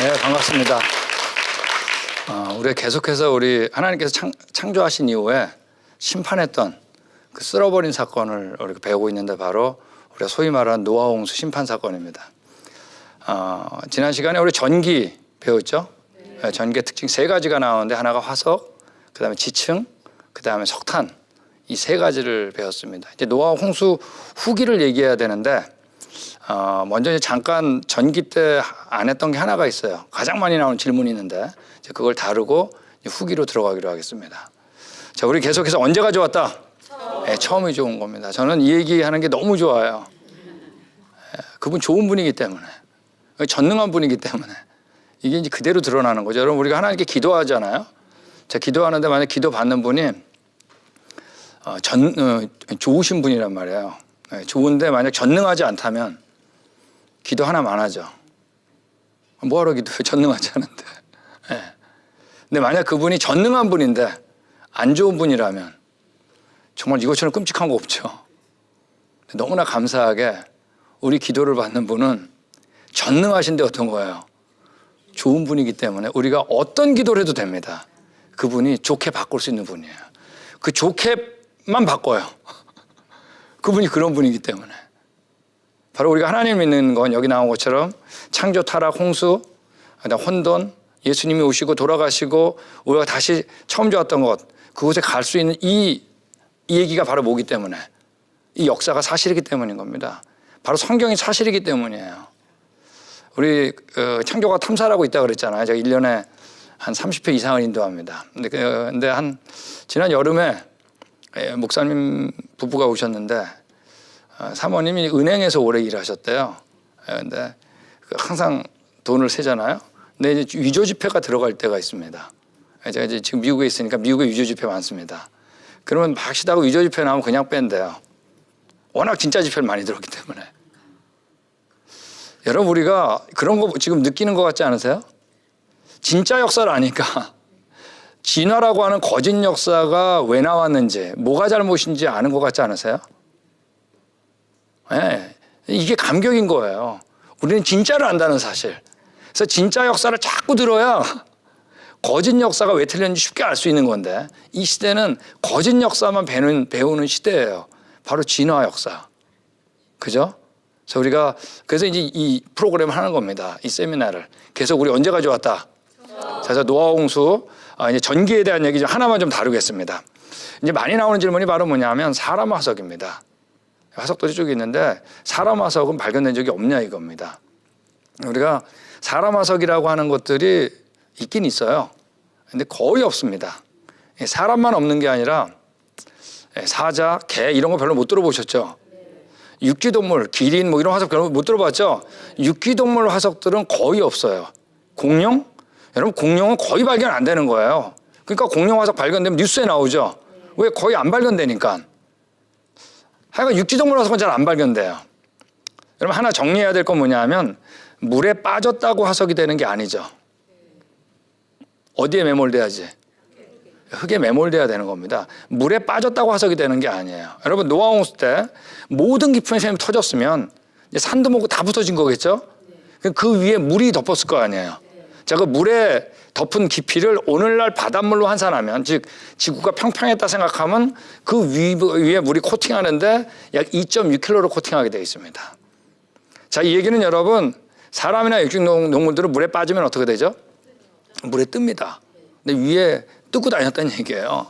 네, 반갑습니다. 우리 계속해서 우리 하나님께서 창조하신 이후에 심판했던 그 쓸어버린 사건을 우리가 배우고 있는데 바로 우리가 소위 말하는 노아 홍수 심판 사건입니다. 지난 시간에 우리 전기 배웠죠? 네. 전기의 특징 세 가지가 나오는데 하나가 화석, 그다음에 지층, 그다음에 석탄, 이 세 가지를 배웠습니다. 이제 노아 홍수 후기를 얘기해야 되는데 먼저 이제 잠깐 전기 때 안 했던 게 하나가 있어요. 가장 많이 나오는 질문이 있는데 그걸 다루고 후기로 들어가기로 하겠습니다. 자, 우리 계속해서 언제가 좋았다? 네, 처음이 좋은 겁니다. 저는 이 얘기하는 게 너무 좋아요. 그분 좋은 분이기 때문에, 전능한 분이기 때문에 이게 이제 그대로 드러나는 거죠. 여러분, 우리가 하나님께 기도하잖아요. 자, 기도하는데 만약 기도 받는 분이 좋으신 분이란 말이에요. 좋은데 만약 전능하지 않다면 기도 하나만 하죠. 뭐하러 기도해? 전능하지 않은데. 근데 만약 그분이 전능한 분인데 안 좋은 분이라면 정말 이것처럼 끔찍한 거 없죠. 너무나 감사하게 우리 기도를 받는 분은 전능하신데 어떤 거예요? 좋은 분이기 때문에 우리가 어떤 기도를 해도 됩니다. 그분이 좋게 바꿀 수 있는 분이에요. 그 좋게만 바꿔요. 그분이 그런 분이기 때문에. 바로 우리가 하나님 믿는 건 여기 나온 것처럼 창조, 타락, 홍수, 혼돈, 예수님이 오시고 돌아가시고 우리가 다시 처음 좋았던 것, 그곳에 갈 수 있는 이 얘기가 바로 뭐기 때문에, 이 역사가 사실이기 때문인 겁니다. 바로 성경이 사실이기 때문이에요. 우리 창조가 탐사라고 있다고 그랬잖아요. 제가 1년에 한 30회 이상을 인도합니다. 근데 한 지난 여름에 목사님 부부가 오셨는데 사모님이 은행에서 오래 일하셨대요. 근데 항상 돈을 세잖아요. 근데 이제 위조 지폐가 들어갈 때가 있습니다. 제가 이제 지금 미국에 있으니까 미국에 위조 지폐 많습니다. 그러면 막 시다가 위조 지폐 나오면 그냥 뺀대요. 워낙 진짜 지폐를 많이 들었기 때문에. 여러분, 우리가 그런 거 지금 느끼는 것 같지 않으세요? 진짜 역사를 아니까 진화라고 하는 거짓 역사가 왜 나왔는지, 뭐가 잘못인지 아는 것 같지 않으세요? 네, 이게 감격인 거예요. 우리는 진짜를 안다는 사실. 그래서 진짜 역사를 자꾸 들어야 거짓 역사가 왜 틀렸는지 쉽게 알 수 있는 건데, 이 시대는 거짓 역사만 배우는 시대예요. 바로 진화 역사. 그죠? 그래서 우리가 그래서 이제 이 프로그램을 하는 겁니다. 이 세미나를. 계속 우리 언제가 좋았다? 자, 노아 홍수, 이제 전기에 대한 얘기 좀 하나만 좀 다루겠습니다. 이제 많이 나오는 질문이 바로 뭐냐면 사람 화석입니다. 화석들이 쭉 있는데 사람 화석은 발견된 적이 없냐 이겁니다. 우리가 사람 화석이라고 하는 것들이 있긴 있어요. 근데 거의 없습니다. 사람만 없는 게 아니라 사자, 개 이런 거 별로 못 들어보셨죠? 육지동물, 기린 뭐 이런 화석 별로 못 들어봤죠? 육지동물 화석들은 거의 없어요. 공룡? 여러분, 공룡은 거의 발견 안 되는 거예요. 그러니까 공룡 화석 발견되면 뉴스에 나오죠. 왜? 거의 안 발견되니까. 하여간 육지동물 화석은 잘 안 발견돼요. 여러분, 하나 정리해야 될 건 뭐냐면 물에 빠졌다고 화석이 되는 게 아니죠. 어디에 매몰돼야지? 흙에 매몰돼야 되는 겁니다. 물에 빠졌다고 화석이 되는 게 아니에요. 여러분, 노아 홍수 때 모든 깊은 샘이 터졌으면 이제 산도 먹고 다 붙어진 거겠죠? 그 위에 물이 덮었을 거 아니에요. 자, 그 물에 덮은 깊이를 오늘날 바닷물로 환산하면, 즉 지구가 평평했다 생각하면 그 위에 물이 코팅하는데 약 2.6kg로 코팅하게 되어 있습니다. 자, 이 얘기는 여러분, 사람이나 육식동물들은 물에 빠지면 어떻게 되죠? 물에 뜹니다. 근데 위에 뜨고 다녔다는 얘기예요.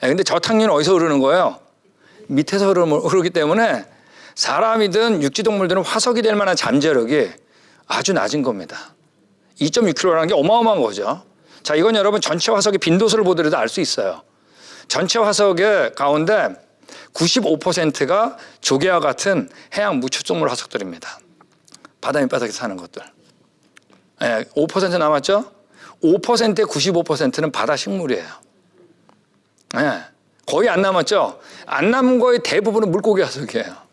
근데 저탕류는 어디서 흐르는 거예요? 밑에서 흐르기 때문에 사람이든 육지동물들은 화석이 될 만한 잠재력이 아주 낮은 겁니다. 2.6kg라는 게 어마어마한 거죠. 자, 이건 여러분 전체 화석의 빈도수를 보더라도 알 수 있어요. 전체 화석의 가운데 95%가 조개와 같은 해양 무초동물 화석들입니다. 바다 밑바닥에 사는 것들. 5% 남았죠? 5%의 95%는 바다 식물이에요. 거의 안 남았죠? 안 남은 거의 대부분은 물고기 화석이에요.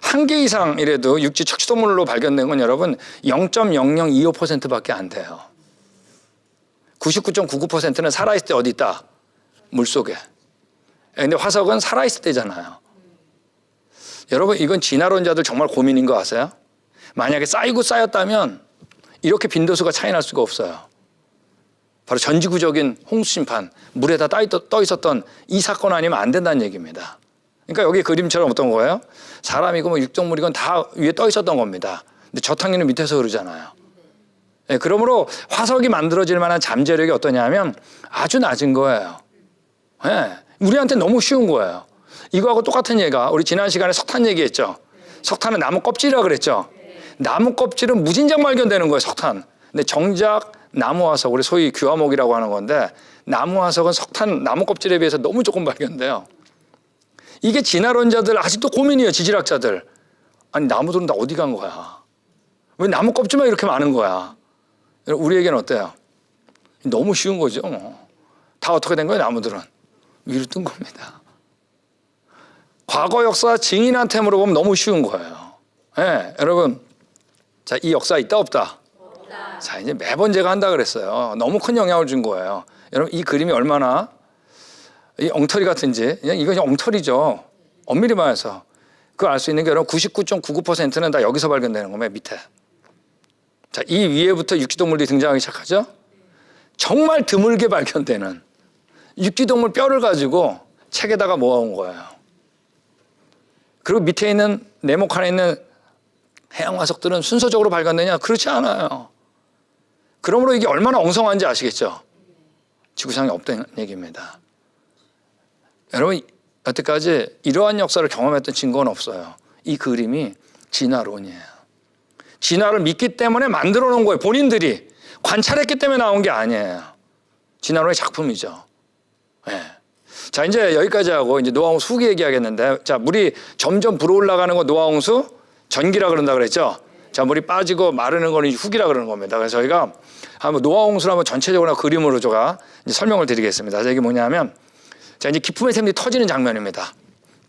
한 개 이상이라도 육지 척추동물로 발견된 건 여러분 0.0025%밖에 안 돼요. 99.99%는 살아있을 때 어디 있다? 물속에. 근데 화석은 살아있을 때잖아요. 여러분, 이건 진화론자들 정말 고민인 거 아세요? 만약에 쌓이고 쌓였다면 이렇게 빈도수가 차이 날 수가 없어요. 바로 전지구적인 홍수 심판, 물에다 떠 있었던 이 사건 아니면 안 된다는 얘기입니다. 그러니까 여기 그림처럼 어떤 거예요? 사람이고 뭐 육정물이건 다 위에 떠 있었던 겁니다. 근데 저탕류는 밑에서 흐르잖아요. 네, 그러므로 화석이 만들어질 만한 잠재력이 어떠냐면 아주 낮은 거예요. 네, 우리한테 너무 쉬운 거예요. 이거하고 똑같은 얘기가 우리 지난 시간에 석탄 얘기했죠. 석탄은 나무 껍질이라고 그랬죠. 나무 껍질은 무진장 발견되는 거예요, 석탄. 근데 정작 나무 화석, 우리 소위 규화목이라고 하는 건데 나무 화석은 석탄 나무 껍질에 비해서 너무 조금 발견돼요. 이게 진화론자들 아직도 고민이에요, 지질학자들. 아니 나무들은 다 어디 간 거야? 왜 나무 껍질만 이렇게 많은 거야? 우리에게는 어때요? 너무 쉬운 거죠. 다 어떻게 된 거예요, 나무들은? 위로 뜬 겁니다. 과거 역사 증인한테 물어보면 너무 쉬운 거예요. 네, 여러분, 자, 이 역사 있다 없다? 없다. 자, 이제 매번 제가 한다 그랬어요. 너무 큰 영향을 준 거예요. 여러분, 이 그림이 얼마나 이 엉터리 같은지, 이거 그냥 엉터리죠. 엄밀히 말해서 그걸 알 수 있는 게 여러분 99.99%는 다 여기서 발견되는 겁니다. 밑에. 자, 이 위에부터 육지동물들이 등장하기 시작하죠. 정말 드물게 발견되는 육지동물 뼈를 가지고 책에다가 모아온 거예요. 그리고 밑에 있는 네모칸에 있는 해양 화석들은 순서적으로 발견되냐? 그렇지 않아요. 그러므로 이게 얼마나 엉성한지 아시겠죠? 지구상에 없다는 얘기입니다. 여러분, 여태까지 이러한 역사를 경험했던 증거는 없어요. 이 그림이 진화론이에요. 진화를 믿기 때문에 만들어 놓은 거예요. 본인들이 관찰했기 때문에 나온 게 아니에요. 진화론의 작품이죠. 네. 자, 이제 여기까지 하고 이제 노아홍수 후기 얘기하겠는데, 자, 물이 점점 불어올라가는 거 노아홍수 전기라 그런다 그랬죠. 자, 물이 빠지고 마르는 거는 후기라 그러는 겁니다. 그래서 저희가 한번 노아홍수를 한번 전체적으로 그림으로 제가 이제 설명을 드리겠습니다. 자, 이게 뭐냐면, 자, 이제 기품의 샘이 터지는 장면입니다.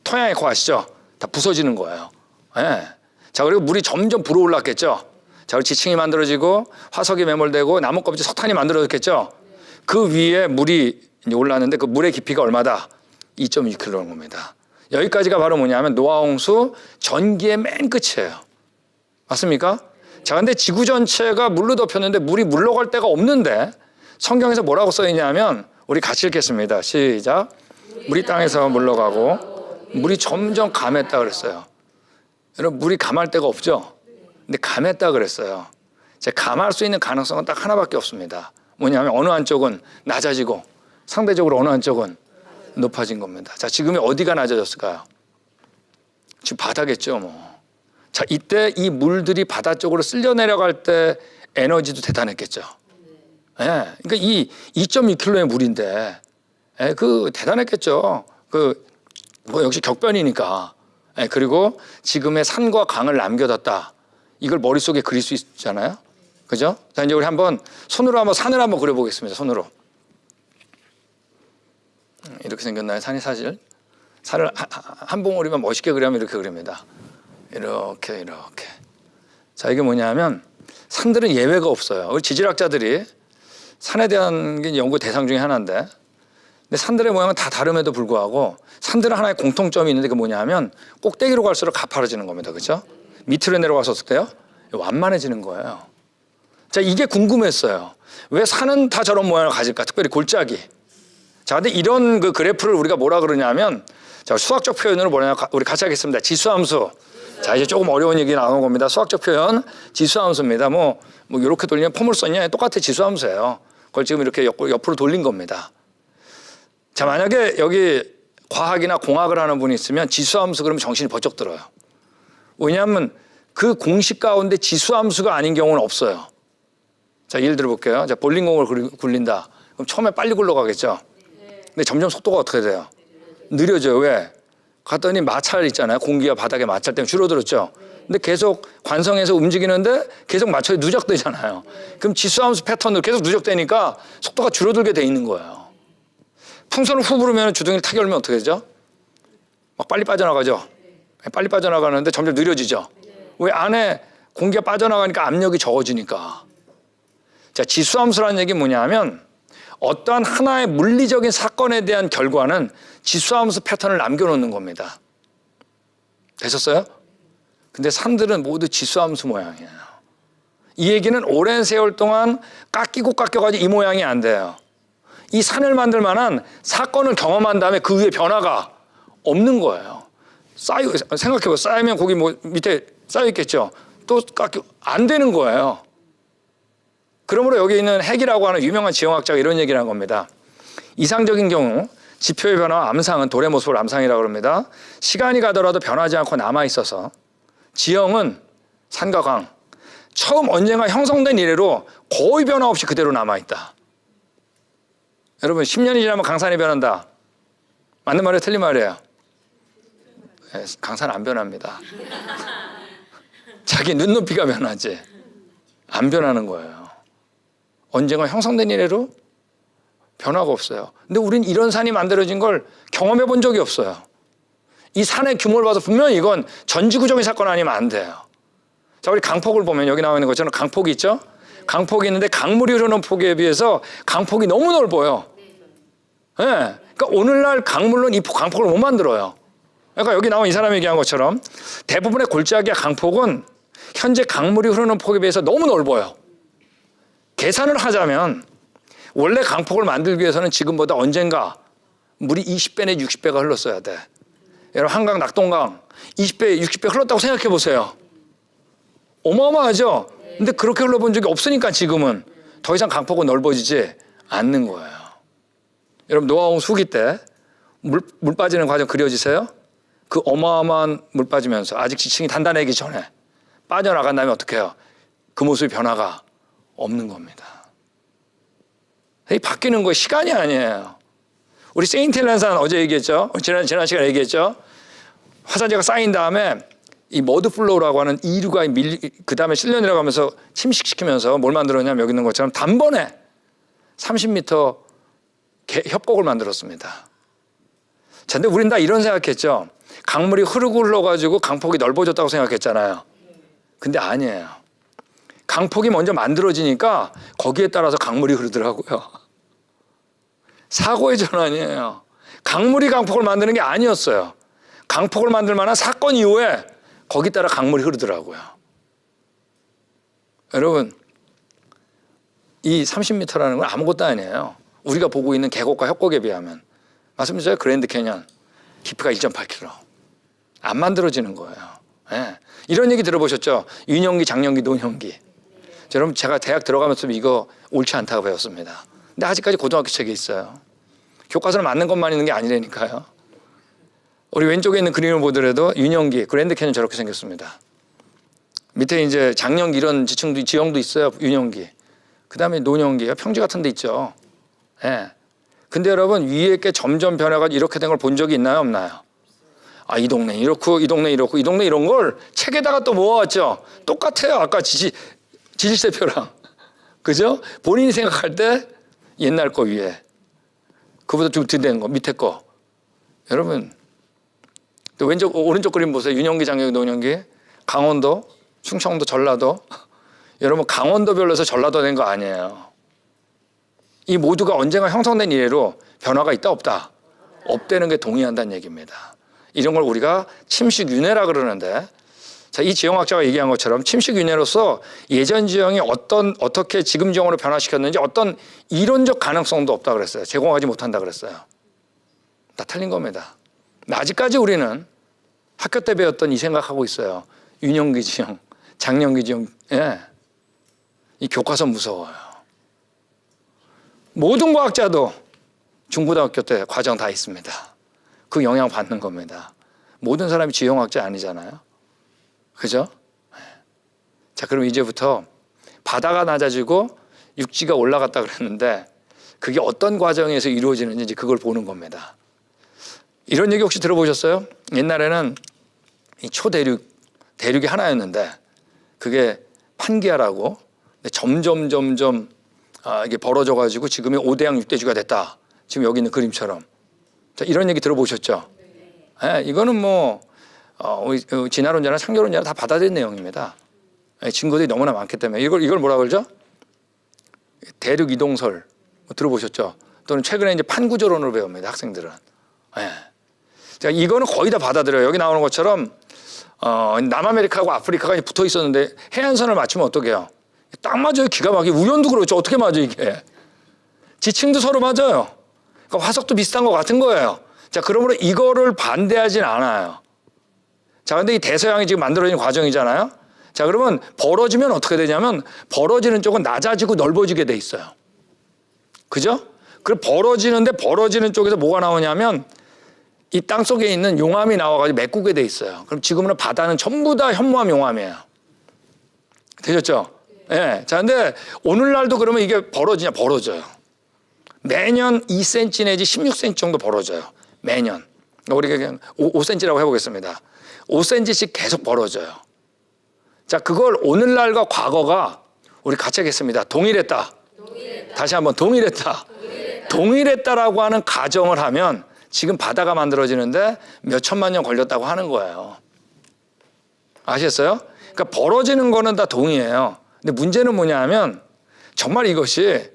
토양에 거 아시죠? 다 부서지는 거예요. 네. 자, 그리고 물이 점점 불어올랐겠죠. 자, 그리고 지층이 만들어지고 화석이 매몰되고 나무 껍질 석탄이 만들어졌겠죠. 그 위에 물이 이제 올랐는데 그 물의 깊이가 얼마다? 2.6km인 겁니다. 여기까지가 바로 뭐냐면 노아홍수 전기의 맨 끝이에요. 맞습니까? 자, 근데 지구 전체가 물로 덮였는데 물이 물러갈 데가 없는데 성경에서 뭐라고 써 있냐면 우리 같이 읽겠습니다. 시작. 물이 땅에서 물러가고 물이 점점 감했다 그랬어요. 여러분, 물이 감할 데가 없죠? 근데 감했다 그랬어요. 감할 수 있는 가능성은 딱 하나밖에 없습니다. 뭐냐면 어느 한쪽은 낮아지고 상대적으로 어느 한쪽은 높아진 겁니다. 자, 지금이 어디가 낮아졌을까요? 지금 바다겠죠, 뭐. 자, 이때 이 물들이 바다 쪽으로 쓸려 내려갈 때 에너지도 대단했겠죠. 예. 네. 그러니까 이 2.2km의 물인데, 예, 그 대단했겠죠. 뭐 역시 격변이니까. 예, 그리고 지금의 산과 강을 남겨뒀다. 이걸 머릿속에 그릴 수 있잖아요. 그죠? 자, 이제 우리 손으로 한번 산을 한번 그려보겠습니다. 손으로. 이렇게 생겼나요? 산이 사실? 산을 한 봉우리만 멋있게 그리면 이렇게 그립니다. 이렇게. 자, 이게 뭐냐면 산들은 예외가 없어요. 우리 지질학자들이 산에 대한 게 연구 대상 중에 하나인데, 근데 산들의 모양은 다 다름에도 불구하고 산들은 하나의 공통점이 있는데 그게 뭐냐면 꼭대기로 갈수록 가파라지는 겁니다. 그렇죠? 밑으로 내려갔을 때요, 완만해지는 거예요. 자, 이게 궁금했어요. 왜 산은 다 저런 모양을 가질까? 특별히 골짜기. 자, 근데 이런 그 그래프를 우리가 뭐라 그러냐면, 자, 수학적 표현으로 뭐냐, 우리 같이 하겠습니다. 지수함수. 자, 이제 조금 어려운 얘기 나오는 겁니다. 수학적 표현, 지수함수입니다. 뭐 이렇게 돌리면 폼을 썼냐? 똑같아, 지수함수예요. 그걸 지금 이렇게 옆으로 돌린 겁니다. 자, 만약에 여기 과학이나 공학을 하는 분이 있으면 지수함수 그러면 정신이 번쩍 들어요. 왜냐하면 그 공식 가운데 지수함수가 아닌 경우는 없어요. 자, 예를 들어볼게요. 자, 볼링공을 굴린다. 그럼 처음에 빨리 굴러가겠죠. 근데 점점 속도가 어떻게 돼요? 느려져요. 왜? 갔더니 마찰 있잖아요. 공기와 바닥의 마찰 때문에 줄어들었죠. 근데 계속 관성에서 움직이는데 계속 마찰이 누적되잖아요. 그럼 지수함수 패턴으로 계속 누적되니까 속도가 줄어들게 돼 있는 거예요. 풍선을 후 부르면 주둥이를 타게 열면 어떻게 되죠? 막 빨리 빠져나가죠. 빨리 빠져나가는데 점점 느려지죠. 왜? 안에 공기가 빠져나가니까 압력이 적어지니까. 자, 지수함수라는 얘기 뭐냐면 어떠한 하나의 물리적인 사건에 대한 결과는 지수함수 패턴을 남겨놓는 겁니다. 되셨어요? 근데 산들은 모두 지수함수 모양이에요. 이 얘기는 오랜 세월 동안 깎여가지고 이 모양이 안 돼요. 이 산을 만들 만한 사건을 경험한 다음에 그 위에 변화가 없는 거예요. 생각해보세요. 쌓이면 거기 뭐 밑에 쌓여있겠죠. 또 안 되는 거예요. 그러므로 여기 있는 핵이라고 하는 유명한 지형학자가 이런 얘기를 한 겁니다. 이상적인 경우 지표의 변화와 암상은 돌의 모습을 암상이라고 합니다. 시간이 가더라도 변하지 않고 남아있어서 지형은 산과 강, 처음 언젠가 형성된 이래로 거의 변화 없이 그대로 남아있다. 여러분 10년이 지나면 강산이 변한다. 맞는 말이에요? 틀린 말이에요? 네, 강산 안 변합니다. 자기 눈높이가 변하지 안 변하는 거예요. 언젠가 형성된 이래로 변화가 없어요. 근데 우린 이런 산이 만들어진 걸 경험해 본 적이 없어요. 이 산의 규모를 봐서 분명히 이건 전지구적인 사건 아니면 안 돼요. 자, 우리 강폭을 보면 여기 나와 있는 것처럼 강폭이 있죠? 강폭이 있는데 강물이 흐르는 폭에 비해서 강폭이 너무 넓어요. 예. 네. 그러니까 오늘날 강물로는 이 강폭을 못 만들어요. 그러니까 여기 나온 이 사람이 얘기한 것처럼 대부분의 골짜기와 강폭은 현재 강물이 흐르는 폭에 비해서 너무 넓어요. 계산을 하자면 원래 강폭을 만들기 위해서는 지금보다 언젠가 물이 20배 내지 60배가 흘렀어야 돼. 여러분 한강 낙동강 20배, 60배 흘렀다고 생각해 보세요. 어마어마하죠? 근데 그렇게 흘러본 적이 없으니까 지금은 더 이상 강폭은 넓어지지 않는 거예요. 여러분 노아홍 수기 때 물 빠지는 과정 그려지세요? 그 어마어마한 물 빠지면서 아직 지층이 단단해지기 전에 빠져나간 다음에 어떻게 해요? 그 모습의 변화가 없는 겁니다. 이 바뀌는 거 시간이 아니에요. 우리 세인트 헬렌산 어제 얘기했죠? 지난 시간에 얘기했죠? 화산재가 쌓인 다음에 이 머드플로우라고 하는 이류가 그 다음에 실려 내려가면서 침식시키면서 뭘 만들었냐면 여기 있는 것처럼 단번에 30m 협곡을 만들었습니다. 자, 근데 우린 다 이런 생각했죠. 강물이 흐르고 흘러가지고 강폭이 넓어졌다고 생각했잖아요. 근데 아니에요. 강폭이 먼저 만들어지니까 거기에 따라서 강물이 흐르더라고요. 사고의 전환이에요. 강물이 강폭을 만드는 게 아니었어요. 강폭을 만들 만한 사건 이후에 거기 따라 강물이 흐르더라고요. 여러분, 이 30m라는 건 아무것도 아니에요. 우리가 보고 있는 계곡과 협곡에 비하면. 말씀드렸죠? 그랜드 캐년 깊이가 1.8km. 안 만들어지는 거예요. 네. 이런 얘기 들어보셨죠? 윤영기, 장영기, 노년기. 여러분 제가 대학 들어가면서 이거 옳지 않다고 배웠습니다. 근데 아직까지 고등학교 책에 있어요. 교과서를 맞는 것만 있는 게 아니라니까요. 우리 왼쪽에 있는 그림을 보더라도 윤영기, 그랜드 캐년 저렇게 생겼습니다. 밑에 이제 장영기 이런 지형도 있어요. 윤영기. 그 다음에 노년기, 평지 같은 데 있죠. 예. 네. 근데 여러분 위에 게 점점 변화가 이렇게 된 걸 본 적이 있나요? 없나요? 아, 이 동네 이렇고 이 동네 이렇고 이 동네 이런 걸 책에다가 또 모아왔죠. 똑같아요. 아까 지질세표랑. 그죠? 본인이 생각할 때 옛날 거 위에 그보다 좀 더 된 거 밑에 거. 여러분 또 오른쪽 그림 보세요. 윤영기, 장영기, 노년기. 강원도, 충청도, 전라도. 여러분 강원도별로서 전라도 된 거 아니에요. 이 모두가 언젠가 형성된 이래로 변화가 있다 없다? 없다는 게 동의한다는 얘기입니다. 이런 걸 우리가 침식윤회라 그러는데, 자, 이 지형학자가 얘기한 것처럼 침식윤회로서 예전 지형이 어떻게 지금 지형으로 변화시켰는지 어떤 이론적 가능성도 없다 그랬어요. 제공하지 못한다 그랬어요. 다 틀린 겁니다. 아직까지 우리는 학교 때 배웠던 이 생각하고 있어요. 윤영기 지형, 장영기 지형. 예. 이 교과서 무서워요. 모든 과학자도 중고등학교 때 과정 다 있습니다. 그 영향 받는 겁니다. 모든 사람이 지형학자 아니잖아요. 그죠? 자, 그럼 이제부터 바다가 낮아지고 육지가 올라갔다 그랬는데 그게 어떤 과정에서 이루어지는지 그걸 보는 겁니다. 이런 얘기 혹시 들어보셨어요? 옛날에는 이 대륙이 하나였는데 그게 판기아라고 점점 이게 벌어져가지고 지금의 5대양 6대주가 됐다. 지금 여기 있는 그림처럼. 자, 이런 얘기 들어보셨죠? 네, 이거는 뭐 진화론자나 창조론자나 다 받아들인 내용입니다. 네, 증거들이 너무나 많기 때문에 이걸 뭐라 그러죠? 대륙 이동설 들어보셨죠? 또는 최근에 이제 판구조론으로 배웁니다. 학생들은. 네. 자, 이거는 거의 다 받아들여요. 여기 나오는 것처럼 남아메리카하고 아프리카가 붙어 있었는데 해안선을 맞추면 어떻게 해요? 딱 맞아요. 기가 막히게. 우연도 그렇죠. 어떻게 맞아 이게. 지층도 서로 맞아요. 그러니까 화석도 비슷한 것 같은 거예요. 자, 그러므로 이거를 반대하진 않아요. 자, 근데 이 대서양이 지금 만들어진 과정이잖아요. 자, 그러면 벌어지면 어떻게 되냐면 벌어지는 쪽은 낮아지고 넓어지게 돼 있어요. 그죠? 그 벌어지는 쪽에서 뭐가 나오냐면 이 땅 속에 있는 용암이 나와가지고 메꾸게 돼 있어요. 그럼 지금은 바다는 전부 다 현무암 용암이에요. 되셨죠? 예. 네. 자, 근데 오늘날도 그러면 이게 벌어지냐? 벌어져요. 매년 2cm 내지 16cm 정도 벌어져요. 매년. 우리가 그냥 5cm라고 해보겠습니다. 5cm씩 계속 벌어져요. 자, 그걸 오늘날과 과거가 우리 같이 하겠습니다. 동일했다. 다시 한번 동일했다. 동일했다라고 하는 가정을 하면 지금 바다가 만들어지는데 몇 천만 년 걸렸다고 하는 거예요. 아셨어요? 그러니까 벌어지는 거는 다 동의해요. 근데 문제는 뭐냐 하면 정말 이것이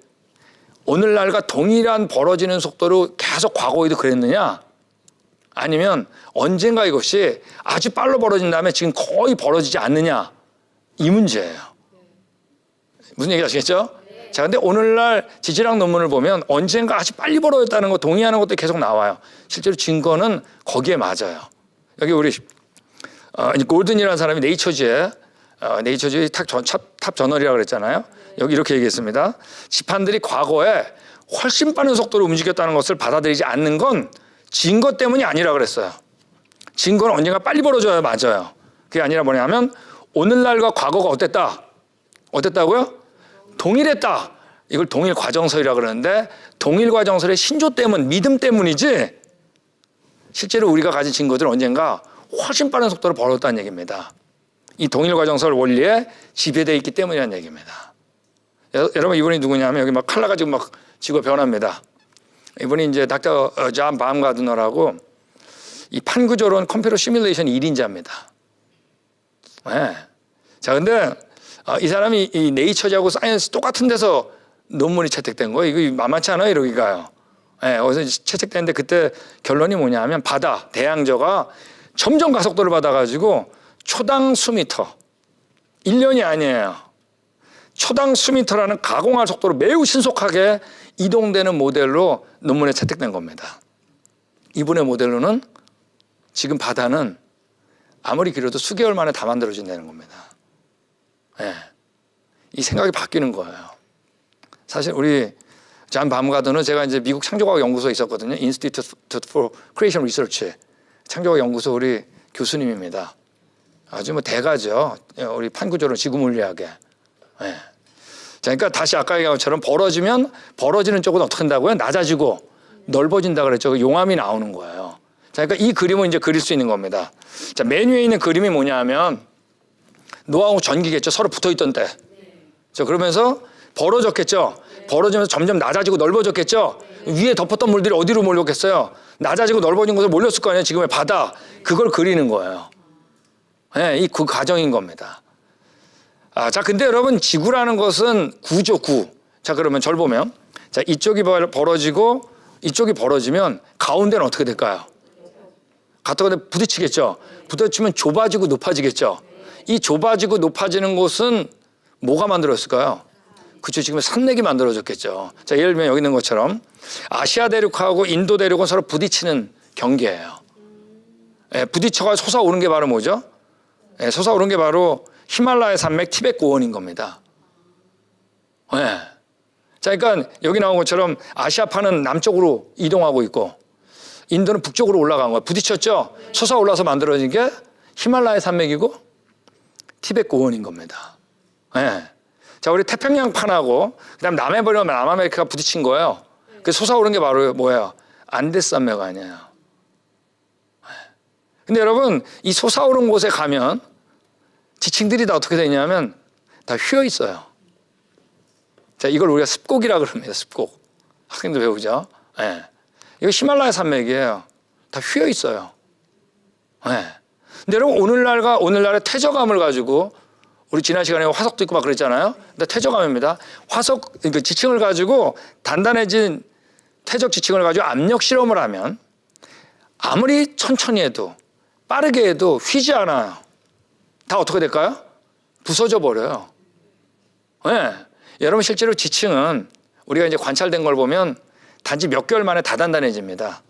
오늘날과 동일한 벌어지는 속도로 계속 과거에도 그랬느냐? 아니면 언젠가 이것이 아주 빨리 벌어진 다음에 지금 거의 벌어지지 않느냐? 이 문제예요. 무슨 얘기 아시겠죠? 자, 근데 오늘날 지질학 논문을 보면 언젠가 아주 빨리 벌어졌다는 거 동의하는 것도 계속 나와요. 실제로 증거는 거기에 맞아요. 여기 우리 골든이라는 사람이 네이처지에 탑 저널이라고 그랬잖아요. 여기 이렇게 얘기했습니다. 지판들이 과거에 훨씬 빠른 속도로 움직였다는 것을 받아들이지 않는 건 증거 때문이 아니라 그랬어요. 증거는 언젠가 빨리 벌어져야 맞아요. 그게 아니라 뭐냐면 오늘날과 과거가 어땠다? 어땠다고요? 동일했다. 이걸 동일 과정설이라고 그러는데 동일 과정설의 신조 때문, 믿음 때문이지 실제로 우리가 가진 증거들은 언젠가 훨씬 빠른 속도로 벌어졌다는 얘기입니다. 이 동일 과정설 원리에 지배되어 있기 때문이라는 얘기입니다. 여러분 이분이 누구냐면 여기 막 칼라 가지고 막 지구가 변합니다. 이분이 이제 닥터 존 바움가드너라고 이 판구조론 컴퓨터 시뮬레이션 1인자입니다. 네. 자, 근데 이 사람이 이 네이처지하고 사이언스 똑같은 데서 논문이 채택된 거예요. 이거 만만치 않아요, 여기가요. 네, 어디서 채택됐는데 그때 결론이 뭐냐면 바다, 대양저가 점점 가속도를 받아가지고 초당 수미터, 1년이 아니에요. 초당 수미터라는 가공할 속도로 매우 신속하게 이동되는 모델로 논문에 채택된 겁니다. 이분의 모델로는 지금 바다는 아무리 길어도 수개월 만에 다 만들어진다는 겁니다. 네. 이 생각이 바뀌는 거예요. 사실 우리 존 바움가드는 제가 이제 미국 창조과학 연구소에 있었거든요. Institute for Creation Research 창조과학 연구소 우리 교수님입니다. 아주 뭐 대가죠. 우리 판구조론 지구물리학에. 네. 자, 그러니까 다시 아까 얘기한 것처럼 벌어지면 벌어지는 쪽은 어떻게 한다고요? 낮아지고 넓어진다 그랬죠. 용암이 나오는 거예요. 자, 그러니까 이 그림을 이제 그릴 수 있는 겁니다. 자, 맨 위에 있는 그림이 뭐냐면 노하고 전기겠죠. 서로 붙어있던 때. 자, 그러면서 벌어졌겠죠. 벌어지면서 점점 낮아지고 넓어졌겠죠. 위에 덮었던 물들이 어디로 몰렸겠어요? 낮아지고 넓어진 곳으로 몰렸을 거 아니에요. 지금의 바다. 그걸 그리는 거예요. 네, 이 그 과정인 겁니다. 자, 근데 여러분 지구라는 것은 구죠, 구. 자, 그러면 절 보면 자, 이쪽이 벌어지고 이쪽이 벌어지면 가운데는 어떻게 될까요? 갖다가 부딪히겠죠. 부딪히면 좁아지고 높아지겠죠. 이 좁아지고 높아지는 곳은 뭐가 만들었을까요? 그렇죠. 지금 산맥이 만들어졌겠죠. 자, 예를 들면 여기 있는 것처럼 아시아 대륙하고 인도 대륙은 서로 부딪히는 경계예요. 예, 부딪혀가 솟아오른 게 바로 뭐죠? 예, 솟아오른 게 바로 히말라야 산맥 티벳 고원인 겁니다. 예. 자, 그러니까 여기 나온 것처럼 아시아파는 남쪽으로 이동하고 있고 인도는 북쪽으로 올라간 거예요. 부딪혔죠? 솟아올라서 만들어진 게 히말라야 산맥이고 티벳 고원인 겁니다. 예. 자, 우리 태평양판하고 그다음 남아메리카가 부딪힌 거예요. 그 솟아오른 게 바로 뭐예요? 안데스 산맥 아니에요. 근데 여러분 이 솟아오른 곳에 가면 지층들이 다 어떻게 되냐면 다 휘어 있어요. 자, 이걸 우리가 습곡이라 그럽니다. 습곡. 학생들 배우죠? 예. 이거 히말라야 산맥이에요. 다 휘어 있어요. 예. 근데 여러분 오늘날의 퇴적암을 가지고 우리 지난 시간에 화석도 있고 막 그랬잖아요. 근데 퇴적암입니다. 화석 그러니까 지층을 가지고 단단해진 퇴적 지층을 가지고 압력 실험을 하면 아무리 천천히 해도 빠르게 해도 휘지 않아요. 다 어떻게 될까요? 부서져 버려요. 예. 여러분 실제로 지층은 우리가 이제 관찰된 걸 보면 단지 몇 개월 만에 다 단단해집니다.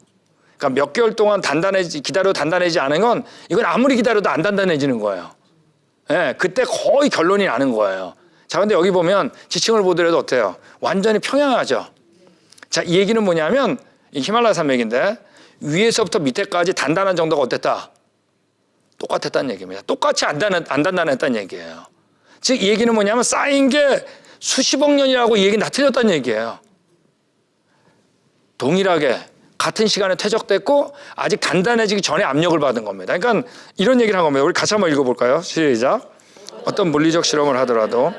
그러니까 몇 개월 동안 기다려도 단단해지지 않은 건 이건 아무리 기다려도 안 단단해지는 거예요. 예. 그때 거의 결론이 나는 거예요. 자, 근데 여기 보면 지층을 보더라도 어때요? 완전히 평양하죠. 자, 이 얘기는 뭐냐면 이 히말라야 산맥인데 위에서부터 밑에까지 단단한 정도가 어땠다? 똑같았다는 얘기입니다. 똑같이 안 단단했다는 얘기예요. 즉, 이 얘기는 뭐냐면 쌓인 게 수십억 년이라고 이 얘기는 다 틀렸다는 얘기예요. 동일하게 같은 시간에 퇴적됐고 아직 단단해지기 전에 압력을 받은 겁니다. 그러니까 이런 얘기를 한 겁니다. 우리 같이 한번 읽어볼까요? 시작. 어떤 물리적 실험을 하더라도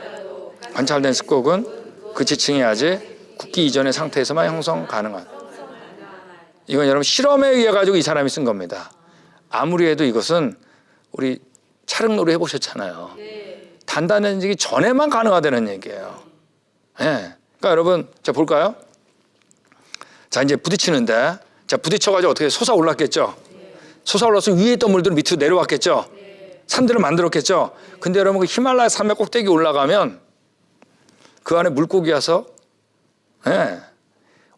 관찰된 습곡은 그 지층이 아직 굳기 이전의 상태에서만 형성 가능한. 이건 여러분 실험에 의해 가지고 이 사람이 쓴 겁니다. 아무리 해도 이것은 우리 촬영놀이 해보셨잖아요. 단단해지기 전에만 가능하다는 얘기예요. 예. 그러니까 여러분, 자 볼까요? 자 이제 부딪히는데, 자 부딪혀가지고 어떻게 솟아올랐겠죠? 솟아올라서 위에 있던 물들은 밑으로 내려왔겠죠? 산들을 만들었겠죠? 근데 여러분 그 히말라야 산맥 꼭대기 올라가면 그 안에 물고기 와서 예.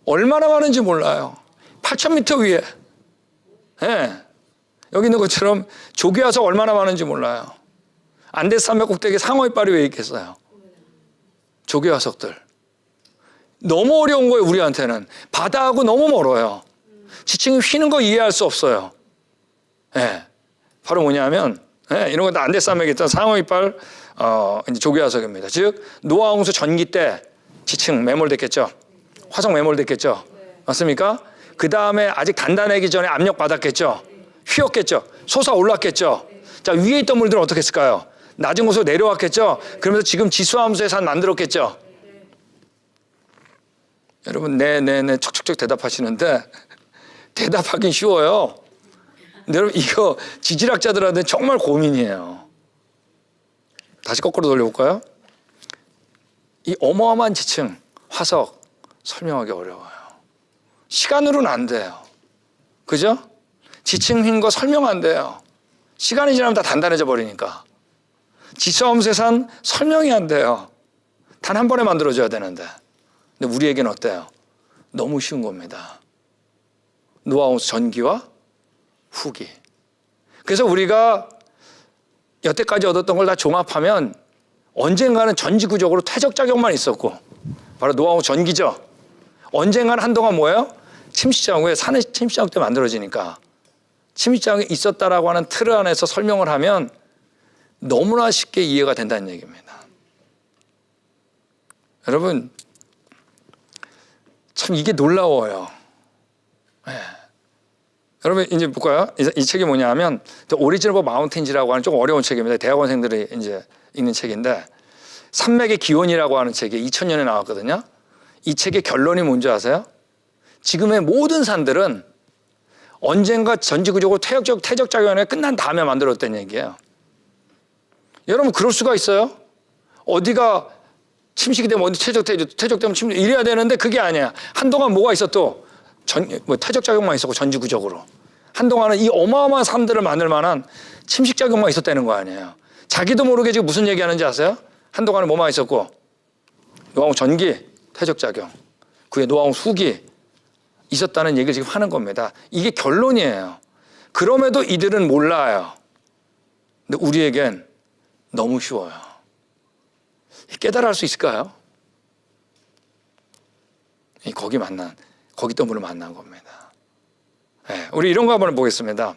얼마나 많은지 몰라요. 8,000m 위에. 예. 여기 있는 것처럼 조개 와서 얼마나 많은지 몰라요. 안데스 산맥 꼭대기에 상어이빨이 왜 있겠어요? 조개 화석들. 너무 어려운 거예요, 우리한테는. 바다하고 너무 멀어요. 지층이 휘는 거 이해할 수 없어요. 예. 바로 뭐냐면, 예, 이런 거 다 안데스 산맥에 있던 상어이빨, 이제 조개 화석입니다. 즉, 노아 홍수 전기 때 지층 매몰됐겠죠? 화석 매몰됐겠죠? 맞습니까? 그 다음에 아직 단단하기 전에 압력 받았겠죠? 휘었겠죠? 솟아올랐겠죠? 자, 위에 있던 물들은 어떻게 했을까요? 낮은 곳으로 내려왔겠죠? 그러면서 지금 지수함수의 산 만들었겠죠? 여러분, 네, 척척척 대답하시는데 대답하긴 쉬워요. 근데 여러분, 이거 지질학자들한테 정말 고민이에요. 다시 거꾸로 돌려볼까요? 이 어마어마한 지층, 화석 설명하기 어려워요. 시간으로는 안 돼요. 그죠? 지층 휜 거 설명 안 돼요. 시간이 지나면 다 단단해져 버리니까. 지수함수의 산 설명이 안 돼요. 단 한 번에 만들어줘야 되는데. 근데 우리에게는 어때요? 너무 쉬운 겁니다. 노아 홍수 전기와 후기. 그래서 우리가 여태까지 얻었던 걸 다 종합하면 언젠가는 전지구적으로 퇴적작용만 있었고, 바로 노아 홍수 전기죠. 언젠가는 한동안 뭐예요? 침식자국, 왜 산의 침식자국 때 만들어지니까 침식자국이 있었다라고 하는 틀 안에서 설명을 하면 너무나 쉽게 이해가 된다는 얘기입니다. 여러분, 참 이게 놀라워요. 네. 여러분 이제 볼까요? 이 책이 뭐냐면 The Origin of Mountains라고 하는 조금 어려운 책입니다. 대학원생들이 이제 읽는 책인데, 산맥의 기원이라고 하는 책이 2000년에 나왔거든요. 이 책의 결론이 뭔지 아세요? 지금의 모든 산들은 언젠가 전지구적으로 퇴적작용이 끝난 다음에 만들었다는 얘기예요. 여러분, 그럴 수가 있어요? 어디가 침식이 되면 어디 퇴적되면 침식 이래야 되는데 그게 아니야. 한동안 뭐가 있었도 퇴적작용만 있었고 전지구적으로. 한동안은 이 어마어마한 산들을 만들 만한 침식작용만 있었다는 거 아니에요. 자기도 모르게 지금 무슨 얘기하는지 아세요? 한동안은 뭐만 있었고 노아홍수 전기, 퇴적작용, 그에 노아홍수 후기 있었다는 얘기를 지금 하는 겁니다. 이게 결론이에요. 그럼에도 이들은 몰라요. 근데 우리에겐 너무 쉬워요. 깨달아 할 수 있을까요? 거기 있던 분을 만난 겁니다. 네, 우리 이런 거 한번 보겠습니다.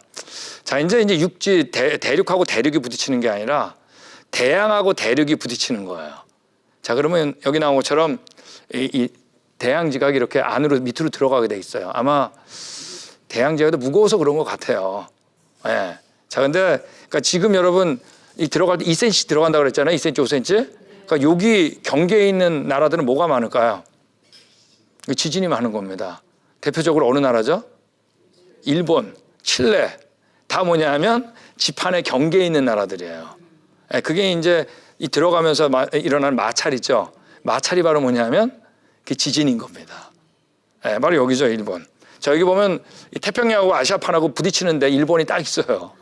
자, 이제 육지 대륙하고 대륙이 부딪히는 게 아니라 대양하고 대륙이 부딪히는 거예요. 자, 그러면 여기 나온 것처럼 이 대양지각이 이렇게 안으로 밑으로 들어가게 돼 있어요. 아마 대양지각도 무거워서 그런 것 같아요. 네. 자, 근데 그러니까 지금 여러분 이 들어갈 때 2cm 들어간다고 그랬잖아요. 2cm, 5cm. 그러니까 여기 경계에 있는 나라들은 뭐가 많을까요? 지진이 많은 겁니다. 대표적으로 어느 나라죠? 일본, 칠레. 다 뭐냐면 지판의 경계에 있는 나라들이에요. 네. 그게 이제 이 들어가면서 일어나는 마찰이죠. 마찰이 바로 뭐냐면 그게 지진인 겁니다. 네, 바로 여기죠, 일본. 자, 여기 보면 태평양하고 아시아판하고 부딪히는데 일본이 딱 있어요.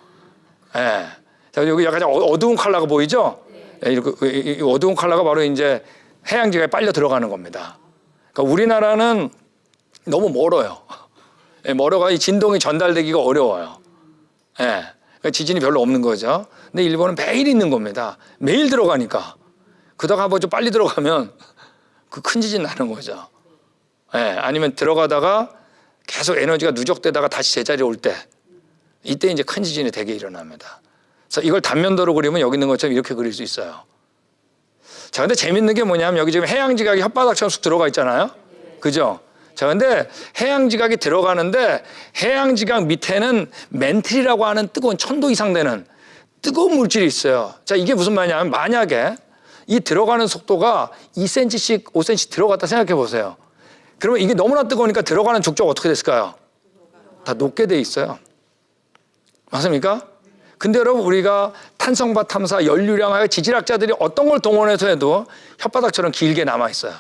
네. 자, 여기 약간 어두운 컬러가 보이죠? 이 어두운 컬러가 바로 이제 해양지각이 빨려 들어가는 겁니다. 그러니까 우리나라는 너무 멀어요. 멀어가 이 진동이 전달되기가 어려워요. 그러니까 지진이 별로 없는 거죠. 근데 일본은 매일 있는 겁니다. 매일 들어가니까. 그러다가 뭐 좀 빨리 들어가면 그 큰 지진 나는 거죠. 아니면 들어가다가 계속 에너지가 누적되다가 다시 제자리에 올 때, 이때 이제 큰 지진이 되게 일어납니다. 그래서 이걸 단면도로 그리면 여기 있는 것처럼 이렇게 그릴 수 있어요. 자, 근데 재밌는 게 뭐냐면 여기 지금 해양지각이 혓바닥처럼 쑥 들어가 있잖아요. 그죠? 자, 근데 해양지각이 들어가는데 해양지각 밑에는 멘틀이라고 하는 뜨거운 1000도 이상 되는 뜨거운 물질이 있어요. 자, 이게 무슨 말이냐면 만약에 이 들어가는 속도가 2cm씩 5cm 들어갔다 생각해 보세요. 그러면 이게 너무나 뜨거우니까 들어가는 족족 어떻게 됐을까요? 다 녹게 돼 있어요. 맞습니까? 근데 여러분 우리가 탄성바 탐사, 연료량하여 지질학자들이 어떤 걸 동원해서 해도 혓바닥처럼 길게 남아 있어요.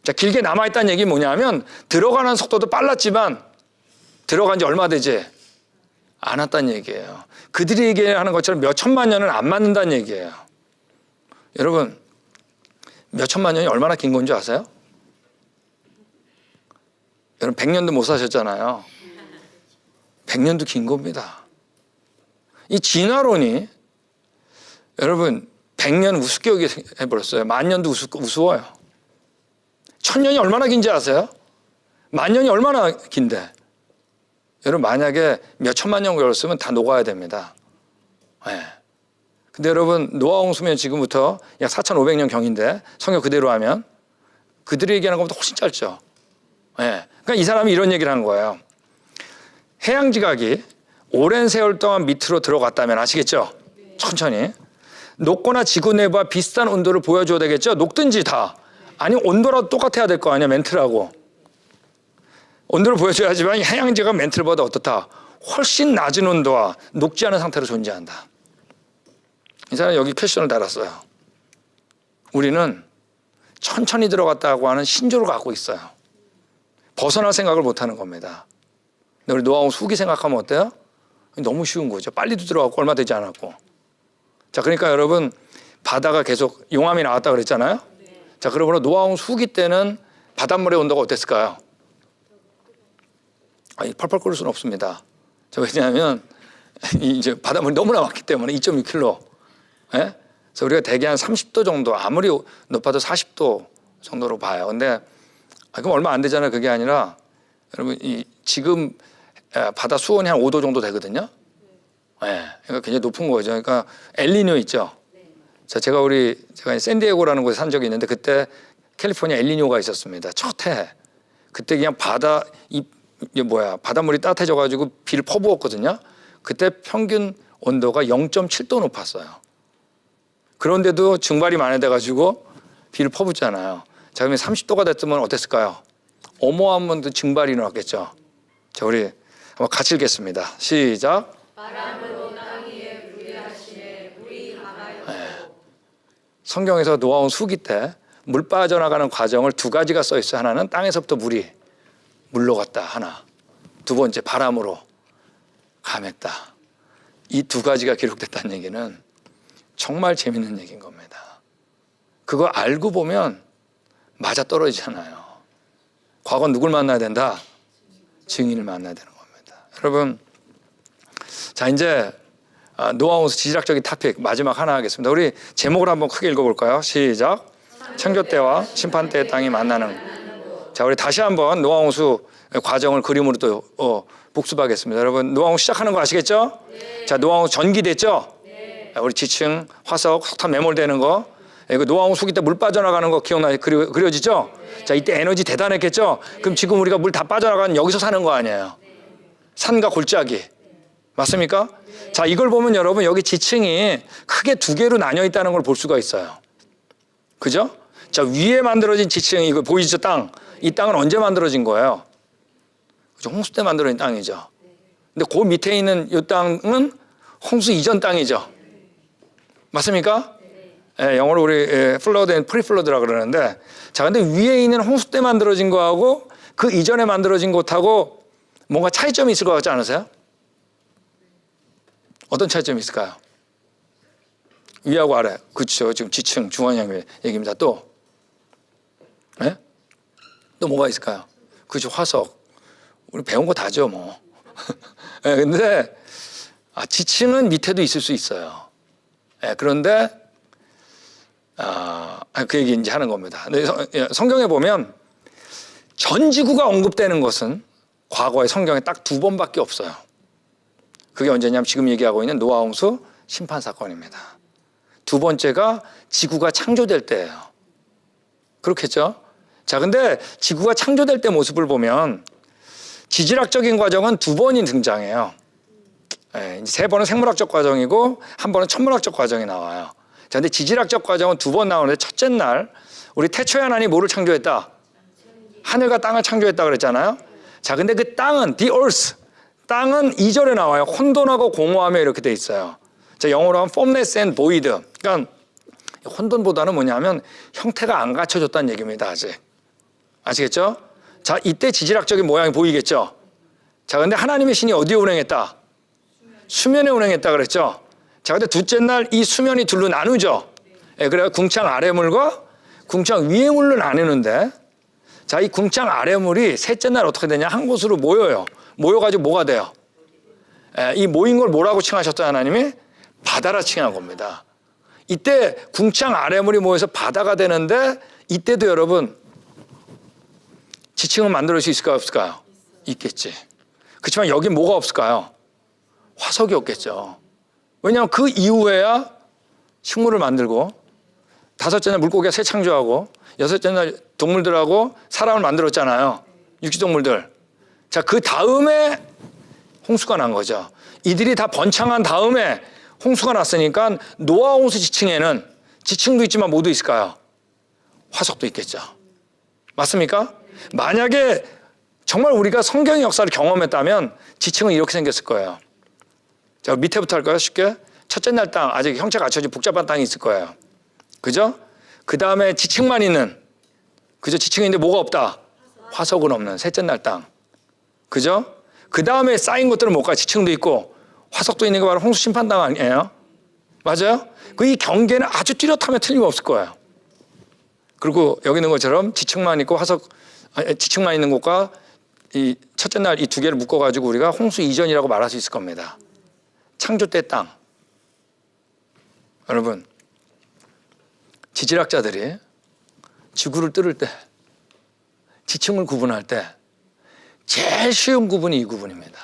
자, 길게 남아 있다는 얘기 뭐냐면 들어가는 속도도 빨랐지만 들어간 지 얼마 되지 않았다는 얘기예요. 그들이 얘기하는 것처럼 몇 천만 년은 안 맞는다는 얘기예요. 여러분 몇 천만 년이 얼마나 긴 건지 아세요? 여러분 100년도 못 사셨잖아요. 100년도 긴 겁니다. 이 진화론이 여러분 100년 우습게 해버렸어요. 10,000년도 우스워요. 1000년이 얼마나 긴지 아세요? 10,000년이 얼마나 긴데. 여러분 만약에 몇 천만 년 걸렸으면 다 녹아야 됩니다. 근데 여러분 노아 홍수면 지금부터 약 4,500년 경인데 성경 그대로 하면 그들이 얘기하는 것보다 훨씬 짧죠. 그러니까 이 사람이 이런 얘기를 하는 거예요. 해양지각이 오랜 세월 동안 밑으로 들어갔다면 아시겠죠? 천천히. 녹거나 지구 내부와 비슷한 온도를 보여줘야 되겠죠? 녹든지 다. 아니 온도라도 똑같아야 될 거 아니야 멘틀하고. 온도를 보여줘야지만 해양지각 멘틀보다 어떻다? 훨씬 낮은 온도와 녹지 않은 상태로 존재한다. 이 사람이 여기 퀘션을 달았어요. 우리는 천천히 들어갔다고 하는 신조를 갖고 있어요. 벗어날 생각을 못하는 겁니다. 근데 우리 노아 홍수 후기 생각하면 어때요? 너무 쉬운 거죠. 빨리도 들어갔고 얼마 되지 않았고. 자, 그러니까 여러분 바다가 계속 용암이 나왔다 그랬잖아요. 자, 그러므로 노아 홍수 후기 때는 바닷물의 온도가 어땠을까요? 펄펄 끓을 수는 없습니다. 자, 왜냐하면 이제 바닷물이 너무나 많기 때문에 2.6kg. 그래서 우리가 대개 한 30도 정도, 아무리 높아도 40도 정도로 봐요. 근데 그럼 얼마 안 되잖아요. 그게 아니라 여러분 지금 바다 수온이 한 5도 정도 되거든요. 그러니까 굉장히 높은 거죠. 그러니까 엘니뇨 있죠. 자, 제가 샌디에고라는 곳에 산 적이 있는데 그때 캘리포니아 엘니뇨가 있었습니다. 첫 해. 그때 그냥 바닷물이 따뜻해져가지고 비를 퍼부었거든요. 그때 평균 온도가 0.7도 높았어요. 그런데도 증발이 만회돼가지고 비를 퍼붓잖아요. 자, 그러면 30도가 됐으면 어땠을까요? 어마어마한 증발이 일어났겠죠. 자, 우리 한번 같이 읽겠습니다. 시작. 바람으로 땅 위에 불이 하시네 물이 강하여. 성경에서 노아 홍수 후기 때 물 빠져나가는 과정을 두 가지가 써 있어요. 하나는 땅에서부터 물이 물러갔다 하나. 두 번째 바람으로 감했다. 이 두 가지가 기록됐다는 얘기는 정말 재밌는 얘기인 겁니다. 그거 알고 보면 맞아떨어지잖아요. 과거 누굴 만나야 된다? 증인을 만나야 되는 겁니다. 여러분, 자 이제 노아 홍수 지질학적인 토픽 마지막 하나 하겠습니다. 우리 제목을 한번 크게 읽어볼까요? 시작. 창조 때와 심판 때의 땅이 만나는. 자, 우리 다시 한번 노아 홍수 과정을 그림으로 또 복습하겠습니다. 여러분 노아 홍수 시작하는 거 아시겠죠? 네. 자, 노아 홍수 전기됐죠? 네. 우리 지층, 화석, 석탄 매몰되는 거. 이거 노아 홍수 후기 때 물 빠져나가는 거 그려지죠? 네. 자, 이때 에너지 대단했겠죠? 네. 그럼 지금 우리가 물 다 빠져나가는 여기서 사는 거 아니에요? 네. 산과 골짜기. 네. 맞습니까? 네. 자, 이걸 보면 여러분 여기 지층이 크게 두 개로 나뉘어 있다는 걸 볼 수가 있어요. 그죠? 자, 위에 만들어진 지층 이거 보이죠? 땅. 이 땅은 언제 만들어진 거예요? 그죠? 홍수 때 만들어진 땅이죠. 근데 그 밑에 있는 이 땅은 홍수 이전 땅이죠. 맞습니까? 영어로 우리 플러드 앤 프리플러드라 그러는데, 자, 근데 위에 있는 홍수 때 만들어진 거하고 그 이전에 만들어진 것하고 뭔가 차이점이 있을 것 같지 않으세요? 어떤 차이점이 있을까요? 위하고 아래. 그렇죠. 지금 지층, 중원형 얘기입니다. 또, 네? 또 뭐가 있을까요? 그렇죠. 화석. 우리 배운 거 다죠, 뭐. 네, 근데 지층은 밑에도 있을 수 있어요. 네, 그런데 그 얘기 이제 하는 겁니다. 근데 성경에 보면 전 지구가 언급되는 것은 과거의 성경에 딱 2번밖에 없어요. 그게 언제냐면 지금 얘기하고 있는 노아 홍수 심판 사건입니다. 2번째가 지구가 창조될 때예요. 그렇겠죠? 자, 근데 지구가 창조될 때 모습을 보면 지질학적인 과정은 2번이 등장해요. 네, 이제 3번은 생물학적 과정이고 1번은 천문학적 과정이 나와요. 자, 근데 지질학적 과정은 2번 나오는데 첫째 날 우리 태초에 하나님이 뭐를 창조했다? 하늘과 땅을 창조했다 그랬잖아요. 자, 근데 그 땅은 the earth, 땅은 2절에 나와요. 혼돈하고 공허하며 이렇게 돼 있어요. 자, 영어로 하면 formless and void. 그러니까 혼돈보다는 뭐냐면 형태가 안 갖춰졌다는 얘기입니다. 아시겠죠? 자, 이때 지질학적인 모양이 보이겠죠? 자, 근데 하나님의 신이 어디에 운행했다? 수면에 운행했다 그랬죠? 자, 근데 둘째 날 이 수면이 둘로 나누죠? 예, 그래서 궁창 아래물과 궁창 위에물로 나누는데, 자, 이 궁창 아래물이 셋째 날 어떻게 되냐? 한 곳으로 모여요. 모여가지고 뭐가 돼요? 예, 이 모인 걸 뭐라고 칭하셨어요? 하나님이? 바다라 칭한 겁니다. 이때 궁창 아래물이 모여서 바다가 되는데, 이때도 여러분 지층을 만들 수 있을까요? 없을까요? 있겠지. 그렇지만 여기 뭐가 없을까요? 화석이 없겠죠. 왜냐하면 그 이후에야 식물을 만들고, 5째 날 물고기가 새 창조하고, 6째 날 동물들하고 사람을 만들었잖아요. 육지동물들. 자, 그 다음에 홍수가 난 거죠. 이들이 다 번창한 다음에 홍수가 났으니까 노아 홍수 지층에는 지층도 있지만 뭐도 있을까요? 화석도 있겠죠. 맞습니까? 만약에 정말 우리가 성경의 역사를 경험했다면 지층은 이렇게 생겼을 거예요. 자, 밑에부터 할까요? 쉽게. 첫째 날 땅, 아직 형체가 갖춰진 복잡한 땅이 있을 거예요. 그죠? 그 다음에 지층만 있는, 그죠? 지층이 있는데 뭐가 없다? 화석은 없는 셋째 날 땅. 그죠? 그 다음에 쌓인 것들은 뭘까요? 지층도 있고 화석도 있는 게 바로 홍수 심판 땅 아니에요? 맞아요? 그 이 경계는 아주 뚜렷하면 틀림없을 거예요. 그리고 여기 있는 것처럼 지층만 있고 지층만 있는 곳과 이 첫째 날 이 2개를 묶어가지고 우리가 홍수 이전이라고 말할 수 있을 겁니다. 창조 때 땅. 여러분, 지질학자들이 지구를 뚫을 때, 지층을 구분할 때 제일 쉬운 구분이 이 구분입니다.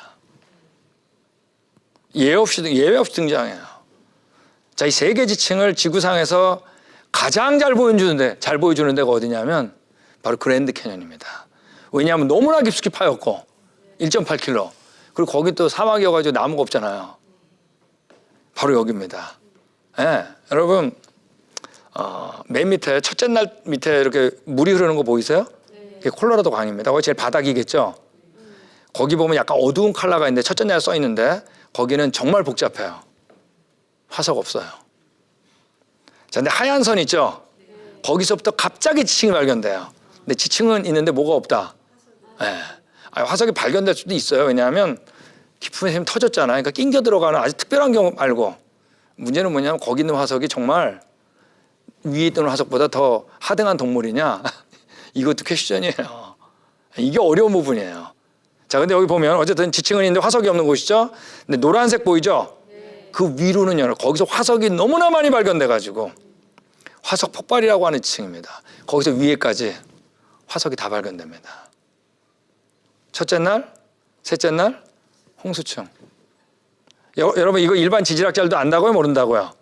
예외 없이 등장해요. 자, 이 3개 지층을 지구상에서 가장 잘 보여주는 데가 어디냐면 바로 그랜드 캐년입니다. 왜냐하면 너무나 깊숙이 파였고 1.8km, 그리고 거기 또 사막이어가지고 나무가 없잖아요. 바로 여기입니다. 네, 여러분, 맨 밑에 첫째 날 밑에 이렇게 물이 흐르는 거 보이세요? 그게 콜로라도 강입니다. 거기 제일 바닥이겠죠? 거기 보면 약간 어두운 컬러가 있는데 첫째 날 써 있는데 거기는 정말 복잡해요. 화석 없어요. 자, 근데 하얀 선 있죠? 거기서부터 갑자기 지층이 발견돼요. 근데 지층은 있는데 뭐가 없다. 네. 화석이 발견될 수도 있어요. 왜냐하면 깊은 샘이 터졌잖아요. 그러니까 낑겨 들어가는 아주 특별한 경우 말고, 문제는 뭐냐면 거기 있는 화석이 정말 위에 있던 화석보다 더 하등한 동물이냐? 이것도 퀘스천이에요. 이게 어려운 부분이에요. 자, 근데 여기 보면 어쨌든 지층은 있는데 화석이 없는 곳이죠. 근데 노란색 보이죠? 네. 그 위로는요, 거기서 화석이 너무나 많이 발견돼가지고 화석 폭발이라고 하는 지층입니다. 거기서 위에까지 화석이 다 발견됩니다. 첫째 날, 셋째 날, 홍수층. 여러분, 이거 일반 지질학자들도 안다고요? 모른다고요?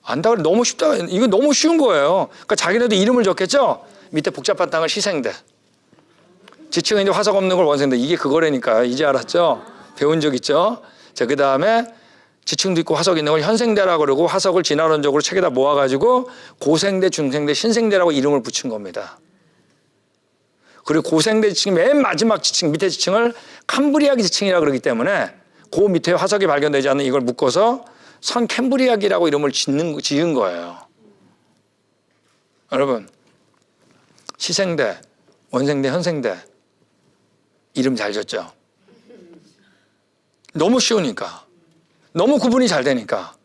안다고 해도 너무 쉽다. 이거 너무 쉬운 거예요. 그러니까 자기네도 이름을 적겠죠? 밑에 복잡한 땅을 시생대. 지층은 이제 화석 없는 걸 원생대. 이게 그거라니까. 이제 알았죠? 배운 적 있죠? 자, 그 다음에 지층도 있고 화석 있는 걸 현생대라고 그러고, 화석을 진화론적으로 책에다 모아가지고 고생대, 중생대, 신생대라고 이름을 붙인 겁니다. 그리고 고생대 지층 맨 마지막 지층, 밑에 지층을 캄브리아기 지층이라고 그러기 때문에 그 밑에 화석이 발견되지 않는 이걸 묶어서 선 캠브리아기라고 이름을 지은 거예요. 여러분, 시생대, 원생대, 현생대 이름 잘 졌죠? 너무 쉬우니까, 너무 구분이 잘 되니까.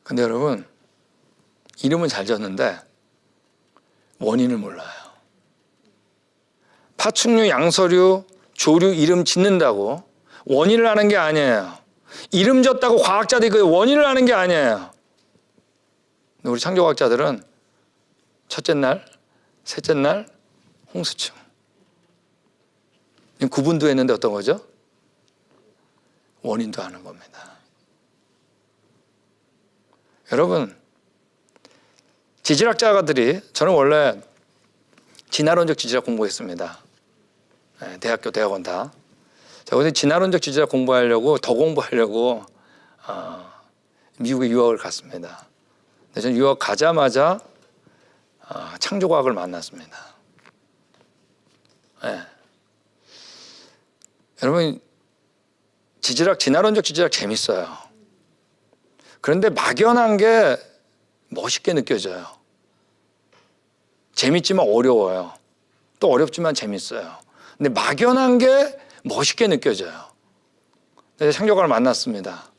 근데 여러분, 이름은 잘 졌는데 원인을 몰라요. 파충류, 양서류, 조류 이름 짓는다고 원인을 아는 게 아니에요. 이름 졌다고 과학자들이 그 원인을 아는 게 아니에요. 근데 우리 창조과학자들은 첫째 날, 셋째 날 홍수충. 구분도 했는데 어떤 거죠? 원인도 아는 겁니다. 여러분, 지질학자들이, 저는 원래 진화론적 지질학 공부했습니다. 네, 대학교, 대학원 다. 자, 근데 진화론적 지질학 공부하려고, 더 공부하려고 미국에 유학을 갔습니다. 근데 저는 유학 가자마자 창조과학을 만났습니다. 네. 여러분, 지질학, 진화론적 지질학 재밌어요. 그런데 막연한 게 멋있게 느껴져요. 재밌지만 어려워요. 또 어렵지만 재밌어요. 근데 막연한 게 멋있게 느껴져요. 그래서 창조과를 만났습니다.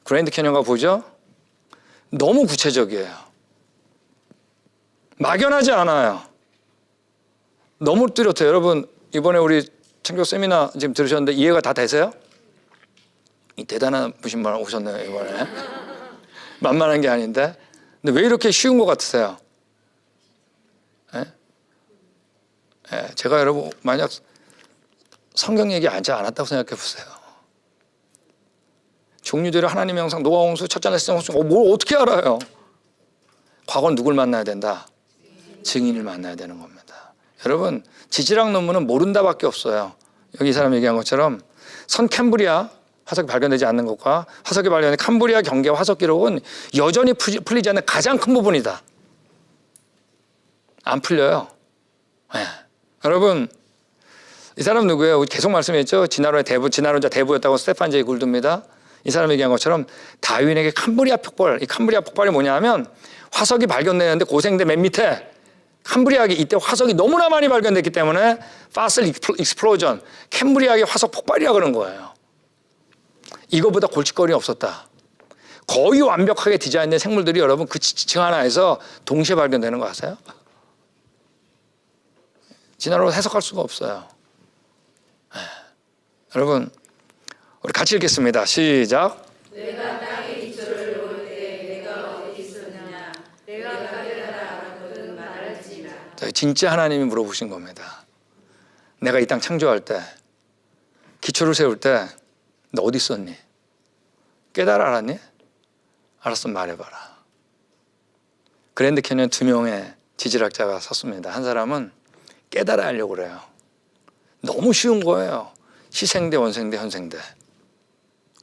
그랜드 캐니언가 보죠? 너무 구체적이에요. 막연하지 않아요. 너무 뚜렷해요. 여러분, 이번에 우리 창조 세미나 지금 들으셨는데 이해가 다 되세요? 이 대단한 분신 분 오셨네요, 이번에. 만만한 게 아닌데. 근데 왜 이렇게 쉬운 것 같으세요? 예? 예, 제가 여러분 만약 성경 얘기 하지 않았다고 생각해 보세요. 종류대로 하나님의 형상, 노아 홍수, 첫째 날 셋째 홍수, 뭘 어떻게 알아요? 과거는 누굴 만나야 된다? 증인을 만나야 되는 겁니다. 여러분, 지질학 논문은 모른다밖에 없어요. 여기 이 사람 얘기한 것처럼 선 캄브리아 화석이 발견되지 않는 것과 화석이 발견된 캄브리아 경계와 화석 기록은 여전히 풀리지 않는 가장 큰 부분이다. 안 풀려요. 네. 여러분, 이 사람 누구예요? 계속 말씀했죠. 진화론자 대부였다고 스테판 제이 굴드입니다. 이 사람이 얘기한 것처럼 다윈에게 캄브리아 폭발, 이 캄브리아 폭발이 뭐냐면 화석이 발견되는데 고생대 맨 밑에 캄브리아기 이때 화석이 너무나 많이 발견됐기 때문에 파슬 익스플로전, 캄브리아기 화석 폭발이라 그런 거예요. 이거보다 골칫거리 없었다. 거의 완벽하게 디자인된 생물들이 여러분 그 지층 하나에서 동시에 발견되는 거 아세요? 진화로 해석할 수가 없어요. 여러분, 우리 같이 읽겠습니다. 시작. 내가 땅의 기초를 놓을 때 내가 어디 있었느냐. 내가 가려다가 알았거든 말할지라. 진짜 하나님이 물어보신 겁니다. 내가 이 땅 창조할 때, 기초를 세울 때 너 어디 있었니? 깨달아 알았니? 알았으면 말해봐라. 그랜드 캐니언 2명의 지질학자가 섰습니다. 한 사람은 깨달아 하려고 그래요. 너무 쉬운 거예요. 시생대, 원생대, 현생대.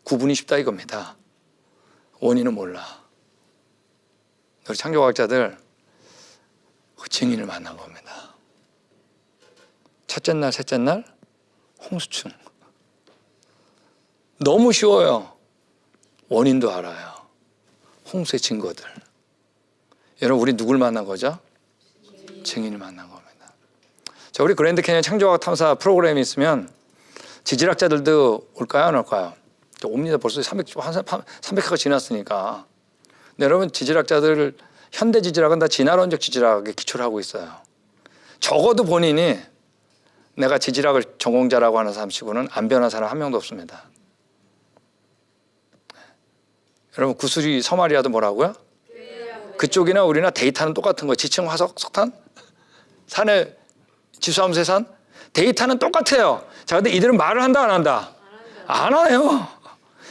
구분이 쉽다 이겁니다. 원인은 몰라. 우리 창조과학자들 증인을 만난 겁니다. 첫째 날, 셋째 날 홍수충. 너무 쉬워요. 원인도 알아요. 홍수의 증거들. 여러분, 우리 누굴 만난 거죠? 증인을 만난 겁니다. 자, 우리 그랜드 캐니언 창조과학 탐사 프로그램이 있으면 지질학자들도 올까요? 안 올까요? 옵니다. 벌써 300회가 지났으니까. 근데 여러분, 지질학자들, 현대 지질학은 다 진화론적 지질학에 기초를 하고 있어요. 적어도 본인이 내가 지질학을 전공자라고 하는 사람 치고는 안 변한 사람 한 명도 없습니다. 여러분, 구슬이 서마리아도 뭐라고요? 그쪽이나 우리나 데이터는 똑같은 거예요. 지층, 화석, 석탄, 산의 지수함수의 산, 데이터는 똑같아요. 자, 근데 이들은 말을 한다 안 한다? 안 해요.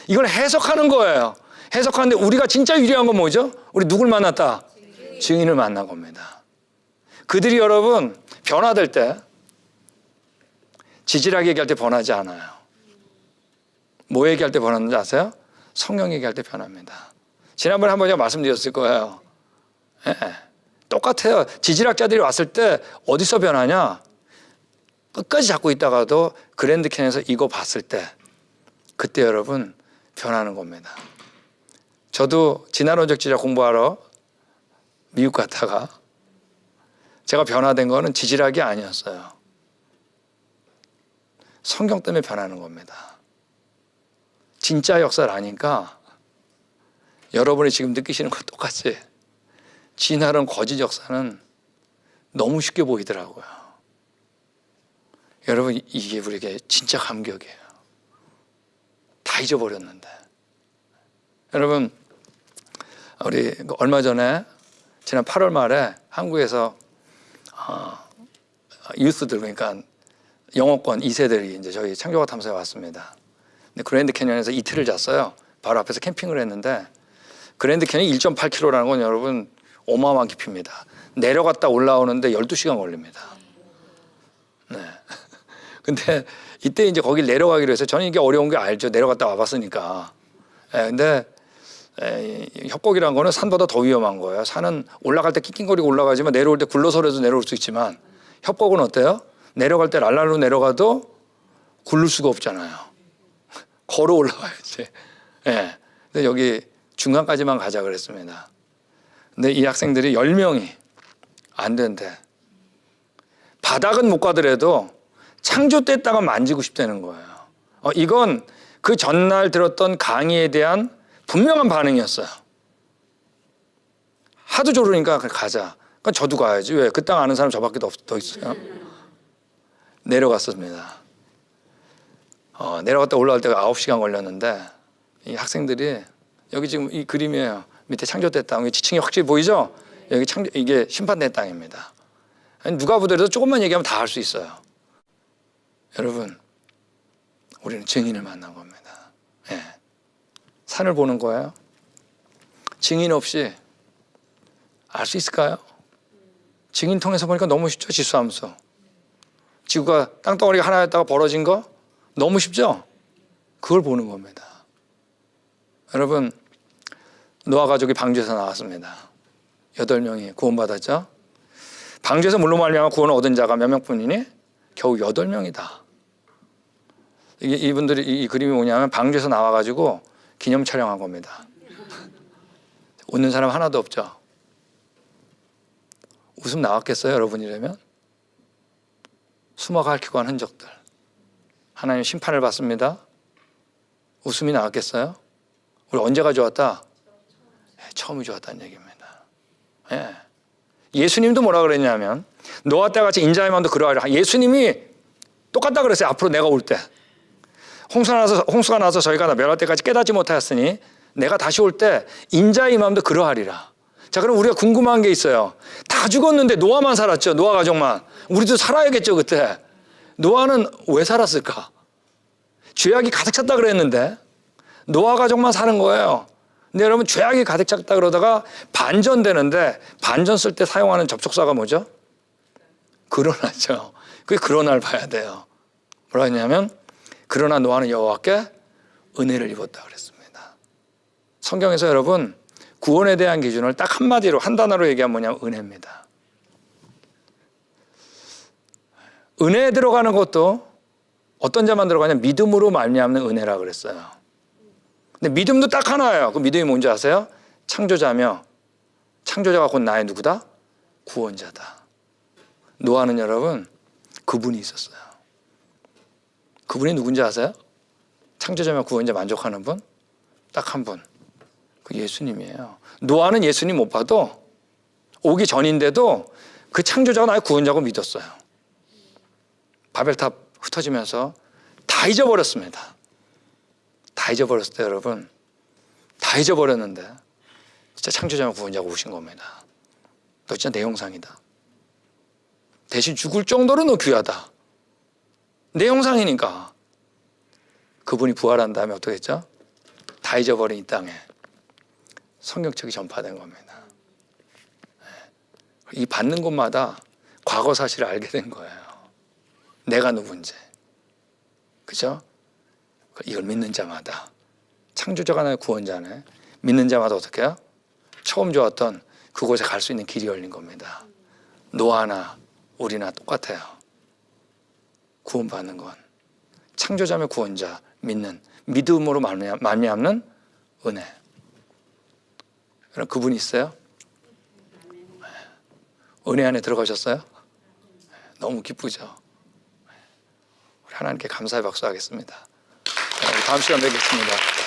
이걸 해석하는 거예요. 해석하는데 우리가 진짜 유리한 건 뭐죠? 우리 누굴 만났다? 증인을 만난 겁니다. 그들이 여러분 변화될 때 지질학 얘기할 때 변하지 않아요. 뭐 얘기할 때 변하는지 아세요? 성경 얘기할 때 변합니다. 지난번에 한번 제가 말씀드렸을 거예요. 네. 똑같아요. 지질학자들이 왔을 때 어디서 변하냐? 끝까지 잡고 있다가도 그랜드 캐니언에서 이거 봤을 때 그때 여러분 변하는 겁니다. 저도 진화론적 지질학 공부하러 미국 갔다가 제가 변화된 거는 지질학이 아니었어요. 성경 때문에 변하는 겁니다. 진짜 역사를 아니까 여러분이 지금 느끼시는 것 똑같이 진화론 거짓 역사는 너무 쉽게 보이더라고요. 여러분, 이게 우리에게 진짜 감격이에요. 다 잊어버렸는데. 여러분, 우리 얼마 전에 지난 8월 말에 한국에서 유스들, 그러니까 영어권 2세들이 이제 저희 창조과 탐사에 왔습니다. 근데 그랜드 캐니언에서 이틀을 잤어요. 바로 앞에서 캠핑을 했는데 그랜드 캐니언 1.8km라는 건 여러분 어마어마한 깊이입니다. 내려갔다 올라오는데 12시간 걸립니다. 네. 근데 이때 이제 거길 내려가기로 해서 저는 이게 어려운 게 알죠. 내려갔다 와봤으니까. 근데 협곡이란 거는 산보다 더 위험한 거예요. 산은 올라갈 때 낑낑거리고 올라가지만 내려올 때 굴러서려도 내려올 수 있지만 협곡은 어때요? 내려갈 때 랄랄로 내려가도 굴를 수가 없잖아요. 걸어 올라가야지. 예. 근데 여기 중간까지만 가자 그랬습니다. 근데 이 학생들이 10명이 안 된대. 바닥은 못 가더라도 창조 때 땅을 만지고 싶다는 거예요. 이건 그 전날 들었던 강의에 대한 분명한 반응이었어요. 하도 조르니까 가자. 그러니까 저도 가야지. 왜? 그 땅 아는 사람 저밖에 더 있어요. 내려갔습니다. 내려갔다 올라올 때가 9시간 걸렸는데 이 학생들이 여기 지금 이 그림이에요. 밑에 창조대 땅, 지층이 확실히 보이죠? 여기 이게 심판대 땅입니다. 누가 보더라도 조금만 얘기하면 다 할 수 있어요. 여러분, 우리는 증인을 만난 겁니다. 예. 산을 보는 거예요. 증인 없이 알 수 있을까요? 증인 통해서 보니까 너무 쉽죠. 지수함수. 지구가 땅덩어리가 하나였다가 벌어진 거 너무 쉽죠. 그걸 보는 겁니다. 여러분, 노아 가족이 방주에서 나왔습니다. 8명이 구원받았죠. 방주에서 물로 말미암아 구원을 얻은 자가 몇 명뿐이니? 겨우 8명이다. 이분들이 이 그림이 뭐냐면 방주에서 나와가지고 기념 촬영한 겁니다. 웃는 사람 하나도 없죠. 웃음 나왔겠어요, 여러분이라면? 숨어가 핥히고 한 흔적들. 하나님 심판을 받습니다. 웃음이 나왔겠어요? 우리 언제가 좋았다? 처음이 좋았다는 얘기입니다. 예. 예수님도 뭐라 그랬냐면 노아 때 같이 인자의 마음도 그러하리라. 예수님이 똑같다 그랬어요. 앞으로 내가 올 때. 홍수가 나서 저희가 멸할 때까지 깨닫지 못하였으니 내가 다시 올 때 인자의 마음도 그러하리라. 자, 그럼 우리가 궁금한 게 있어요. 다 죽었는데 노아만 살았죠. 노아 가족만. 우리도 살아야겠죠, 그때. 노아는 왜 살았을까? 죄악이 가득 찼다 그랬는데 노아 가족만 사는 거예요. 근데 여러분, 죄악이 가득 찼다 그러다가 반전되는데 반전 쓸 때 사용하는 접속사가 뭐죠? 그러나죠. 그게 그러나를 봐야 돼요. 뭐라 했냐면 그러나 노아는 여호와께 은혜를 입었다 그랬습니다. 성경에서 여러분, 구원에 대한 기준을 딱 한마디로, 한 단어로 얘기하면 뭐냐면 은혜입니다. 은혜에 들어가는 것도 어떤 자만 들어가냐? 믿음으로 말미암는 은혜라 그랬어요. 근데 믿음도 딱 하나예요. 그 믿음이 뭔지 아세요? 창조자며 창조자가 곧 나의 누구다? 구원자다. 노아는 여러분, 그분이 있었어요. 그분이 누군지 아세요? 창조자며 구원자 만족하는 분? 딱 한 분. 그 예수님이에요. 노아는 예수님 못 봐도 오기 전인데도 그 창조자가 나의 구원자고 믿었어요. 바벨탑 흩어지면서 다 잊어버렸습니다. 다 잊어버렸을 때 여러분, 다 잊어버렸는데 진짜 창조자와 구원자가 오신 겁니다. 너 진짜 내 형상이다. 대신 죽을 정도로 너 귀하다. 내 형상이니까. 그분이 부활한 다음에 어떻게 했죠? 다 잊어버린 이 땅에 성경책이 전파된 겁니다. 이 받는 곳마다 과거 사실을 알게 된 거예요. 내가 누군지. 그죠? 이걸 믿는 자마다, 창조자가 나의 구원자네, 믿는 자마다 어떻게 해요? 처음 좋았던 그곳에 갈 수 있는 길이 열린 겁니다. 노아나 우리나 똑같아요. 구원받는 건 창조자며 구원자 믿는, 믿음으로 말미암는 은혜. 그럼 그분이 있어요? 은혜 안에 들어가셨어요? 너무 기쁘죠? 우리 하나님께 감사의 박수 하겠습니다. 다음 시간 뵙겠습니다.